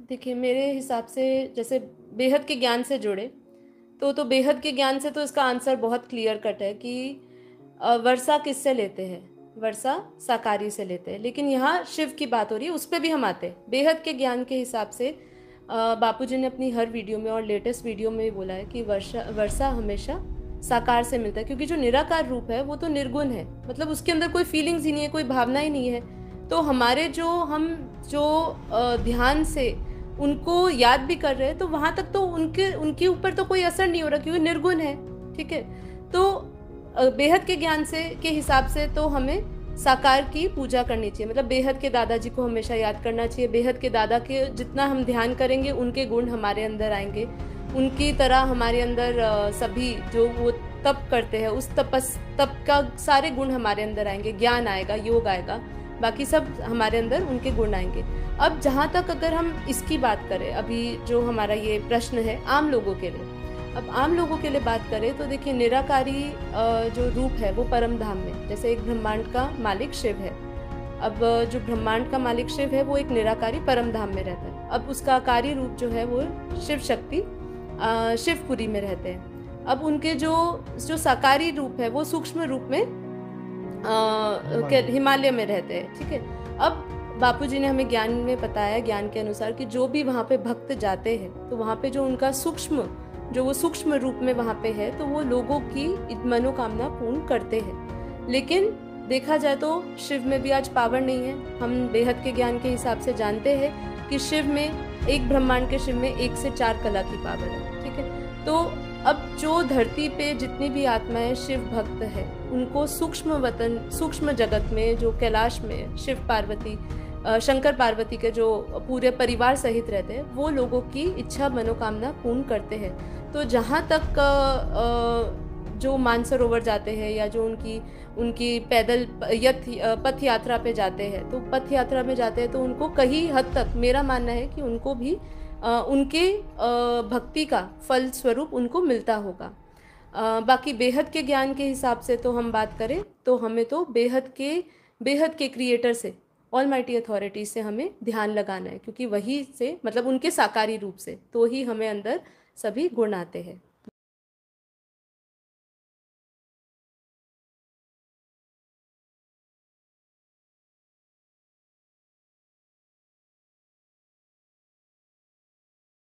देखिए, मेरे हिसाब से जैसे बेहद के ज्ञान से जुड़े, तो बेहद के ज्ञान से तो इसका आंसर बहुत क्लियर कट है कि वर्षा किससे लेते हैं? वर्षा साकारी से लेते हैं। लेकिन यहाँ शिव की बात हो रही है, उस पे भी हम आते हैं। बेहद के ज्ञान के हिसाब से बापूजी ने अपनी हर वीडियो में और लेटेस्ट वीडियो में भी बोला है कि वर्षा वर्षा हमेशा साकार से मिलता है, क्योंकि जो निराकार रूप है वो तो निर्गुण है, मतलब उसके अंदर कोई फीलिंग्स ही नहीं है, कोई भावना ही नहीं है। तो हमारे जो ध्यान से उनको याद भी कर रहे हैं, तो वहां तक तो उनके ऊपर तो कोई असर नहीं हो रहा, क्योंकि निर्गुण है। ठीक है। तो बेहद के ज्ञान से के हिसाब से तो हमें साकार की पूजा करनी चाहिए, मतलब बेहद के दादाजी को हमेशा याद करना चाहिए। बेहद के दादा के जितना हम ध्यान करेंगे, उनके गुण हमारे अंदर आएंगे, उनकी तरह हमारे अंदर सभी जो वो तप करते हैं, उस तप का सारे गुण हमारे अंदर आएंगे, ज्ञान आएगा, योग आएगा, बाकी सब हमारे अंदर उनके गुण आएंगे। अब जहाँ तक अगर हम इसकी बात करें, अभी जो हमारा ये प्रश्न है आम लोगों के लिए, अब आम लोगों के लिए बात करें तो देखिए, निराकारी जो रूप है वो परम धाम में, जैसे एक ब्रह्मांड का मालिक शिव है। अब जो ब्रह्मांड का मालिक शिव है वो एक निराकारी परम धाम में रहता है। अब उसका आकारी रूप जो है वो शिव शक्ति शिवपुरी में रहते हैं। अब उनके जो जो साकारी रूप है वो सूक्ष्म रूप में हिमालय में रहते हैं। ठीक है। अब बापूजी ने हमें ज्ञान में बताया, ज्ञान के अनुसार, कि जो भी वहाँ पे भक्त जाते हैं तो वहाँ पे जो उनका सूक्ष्म रूप में वहाँ पे है, तो वो लोगों की मनोकामना पूर्ण करते हैं। लेकिन देखा जाए तो शिव में भी आज पावर नहीं है। हम बेहद के ज्ञान के हिसाब से जानते हैं कि शिव में, एक ब्रह्मांड के शिव में 1 से 4 कला की पावर है। ठीक है। तो अब जो धरती पे जितनी भी आत्माएं शिव भक्त है, उनको सूक्ष्म जगत में, जो कैलाश में शिव पार्वती शंकर पार्वती के जो पूरे परिवार सहित रहते हैं, वो लोगों की इच्छा मनोकामना पूर्ण करते हैं। तो जहाँ तक जो मानसरोवर जाते हैं, या जो उनकी पैदल पथ यात्रा पे जाते हैं, तो पथ यात्रा में जाते हैं तो उनको कहीं हद तक मेरा मानना है कि उनको भी उनके भक्ति का फल स्वरूप उनको मिलता होगा। बाकी बेहद के ज्ञान के हिसाब से तो हम बात करें तो हमें तो बेहद के क्रिएटर से, ऑल माइटी अथॉरिटी से हमें ध्यान लगाना है, क्योंकि वही से, मतलब उनके साकारी रूप से तो ही हमें अंदर सभी गुण आते हैं।